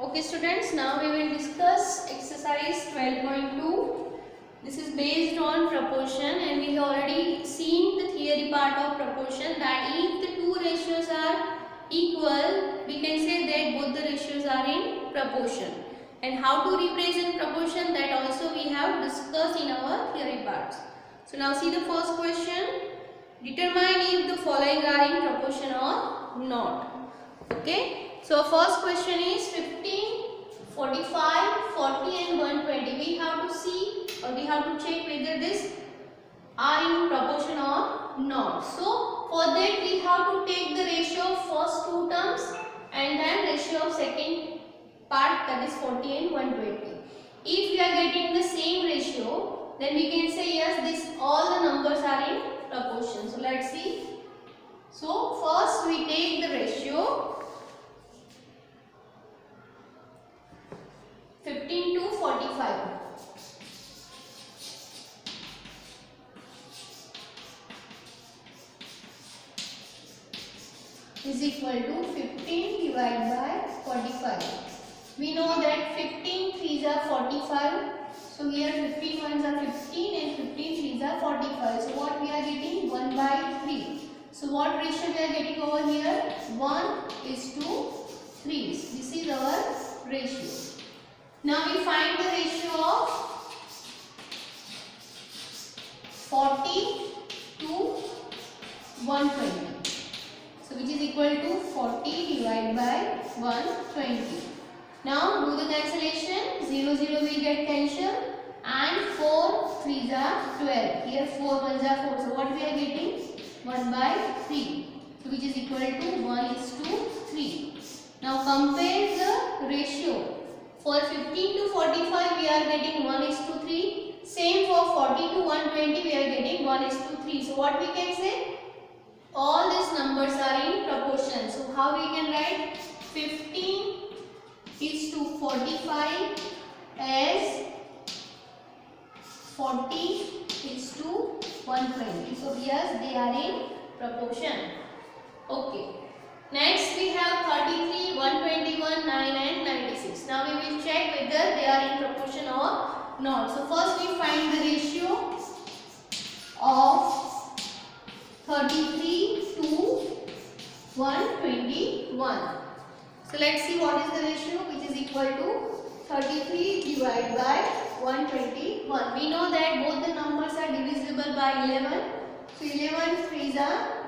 Okay students, now we will discuss exercise 12.2. This is based on proportion and we have already seen the theory part of proportion, that if the two ratios are equal, we can say that both the ratios are in proportion. And how to represent proportion, that also we have discussed in our theory parts. So now see the first question. Determine if the following are in proportion or not. Okay. So first question is 15, 45, 40 and 120. We have to see or we have to check whether this are in proportion or not. So for that we have to take the ratio of first two terms and then ratio of second part, that is 40 and 120. If we are getting the same ratio, then we can say yes, this all the numbers are in proportion. So let's see. So first we take the ratio 15 to 45. Is equal to 15 divided by 45. We know that 15 threes are 45. So here 15 ones are 15 and 15 threes are 45. So what we are getting? 1 by 3. So what ratio we are getting over here? 1 is to 3. This is our ratio. Now we find the ratio of 40 to 120. So which is equal to 40 divided by 120. Now do the cancellation. 0 0 will get cancelled and 4 3s are 12. Here 4 1s are 4. So what we are getting? 1 by 3. So which is equal to 1 is to 3. Now compare the ratio. For 15 to 45 we are getting 1 is to 3. Same for 40 to 120 we are getting 1 is to 3. So what we can say? All these numbers are in proportion. So how we can write? 15 is to 45 as 40 is to 120. So yes, they are in proportion. Okay. Next we have 33, 121, 9 and 96. Now we will check whether they are in proportion or not. So first we find the ratio of 33 to 121. So let's see what is the ratio, which is equal to 33 divided by 121. We know that both the numbers are divisible by 11. So 11 threes are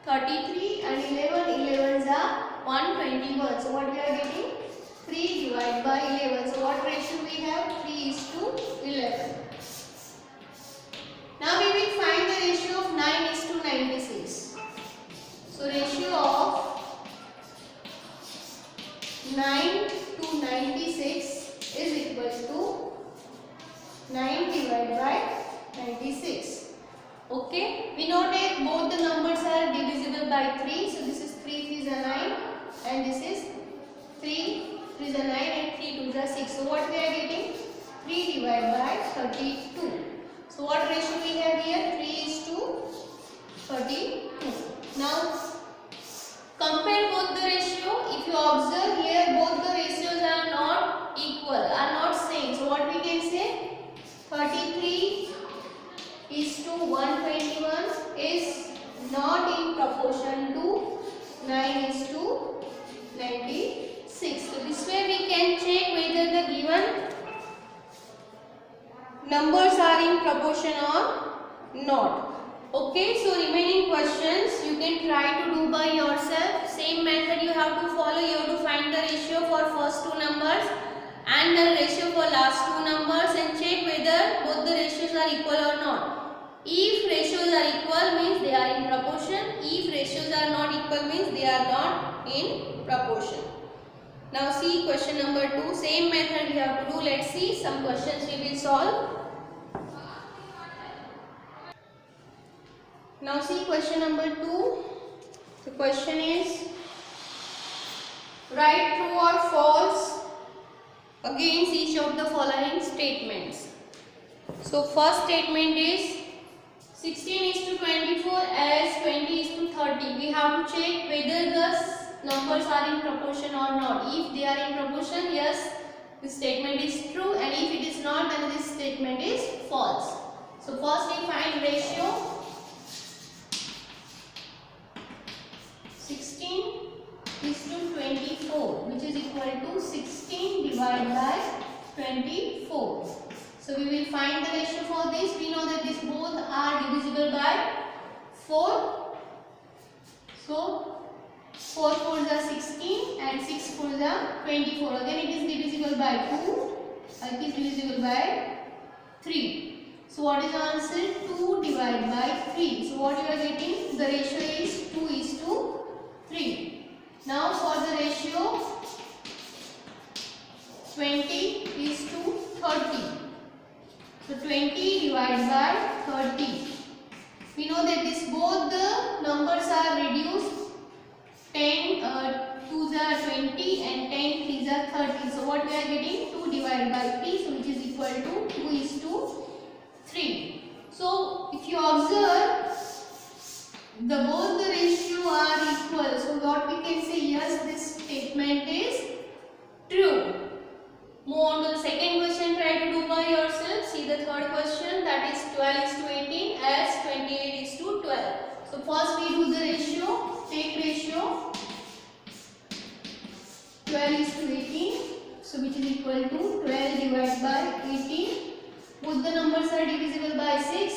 33 and 11 11s are 121. So what we are getting? 3 divided by 11. So what ratio we have? 3 is to 11. Now we will find the ratio of 9 is to 96. So ratio of 9 to 96 is equal to 9 divided by 96. Okay, we know that both the numbers are divisible by 3. So this is 3 3s are 9 and this is 3 3s are 9 and 3 2s are 6. So what we are getting? 3 divided by 32. So what ratio we have here? 3 is to 32. Now compare both the ratio. If you observe here, both the ratios are not equal, are not same. So what we can say? 33 is to 121 is not in proportion to 9 is to 96. So this way we can check whether the given numbers are in proportion or not. Okay, so remaining questions you can try to do by yourself. Same method you have to follow. You have to find the ratio for first two numbers and the ratio for last two numbers and check whether both the ratios are equal or not. If ratios are equal means they are in proportion. If ratios are not equal means they are not in proportion. Now see question number 2. Same method we have to do. Let's see some questions we will solve. Now see question number 2. The question is write true or false against each of the following statements. So first statement is 16 is to 24 as 20 is to 30. We have to check whether the numbers are in proportion or not. If they are in proportion, yes, this statement is true, and if it is not, then this statement is false. So first we find ratio 16 is to 24, which is equal to 16 divided by 24. So we will find the ratio for this. We know that these both are divisible by 4. So 4 4s are 16 and 6 4s are 24. Again it is divisible by 2. It is divisible by 3. So what is the answer? 2 divided by 3. So what you are getting? The ratio is 2 is to 3. Now for the ratio 20 is to 30. So 20 divided by 30. We know that this both the numbers are reduced. 10 2s are 20 and 10 3s are 30. So what we are getting? 2 divided by 3. So which is equal to 2 is to 3. So if you observe, both the ratio are equal. So what we can say, yes, this statement is true. Move on to the second question. Try to do by yourself. See the third question, that is 12 is to 18 as 28 is to 12. So first we do the ratio. Take ratio 12 is to 18. So which is equal to 12 divided by 18. Both the numbers are divisible by 6.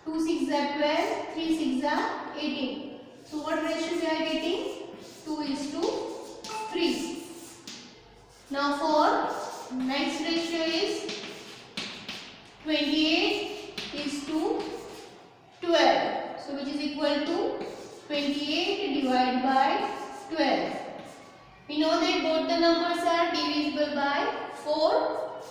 2 6 are 12, 3 6 are 18. So what ratio we are getting? 2 is to 3. Now for next ratio is 28 is to 12. So which is equal to 28 divided by 12. We know that both the numbers are divisible by 4.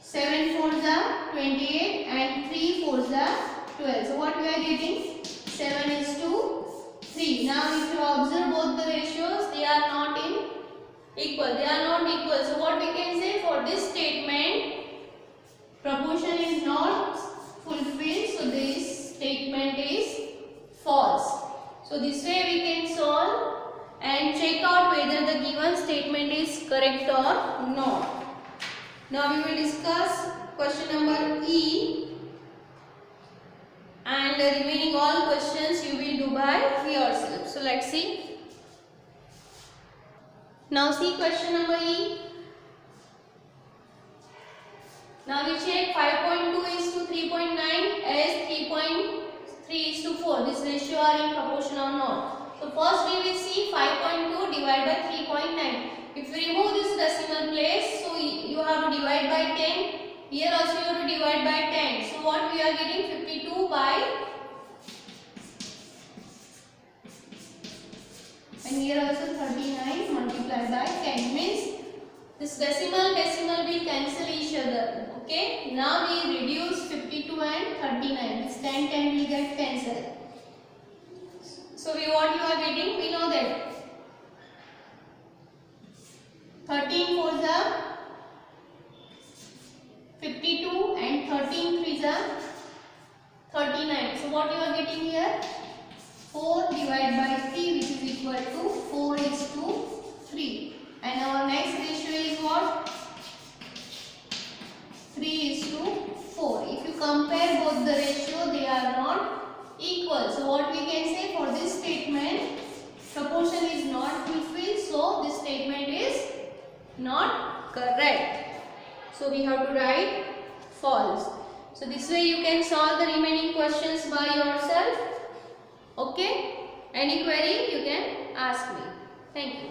7 4s are 28 and 3 4s are 12. So what we are getting? 7 is to 3. Now if you observe both the ratios, they are not equal. They are not equal. So what we can say for this statement, proportion is not fulfilled. So this statement is false. So this way we can solve and check out whether the given statement is correct or not. Now we will discuss question number E, and the remaining all questions you will do by yourself. So let's see. Now see question number E. Now we check 5.2 is to 3.9 as 3.3 is to 4. This ratio are in proportion or not. So first we will see 5.2 divided by 3.9. If we remove this decimal place, so you have to divide by 10. Here also you have to divide by 10. So what we are getting? 52 by, and here also 39 multiplied by 10, means this decimal will cancel each other. Okay. Now we reduce 52 and 39. This 10 will get cancelled. So what you are getting? We know that 13 4s are 52 and 13 3s are 39. So what you are getting here? 4 divided by 3, which is equal to 4 is to 3. And our next ratio is what? 3 is to 4. If you compare both the ratio, they are not equal. So what we can say for this statement, proportion is not fulfilled. So this statement is not correct. So we have to write false. So this way you can solve the remaining questions by yourself. Okay? Any query you can ask me. Thank you.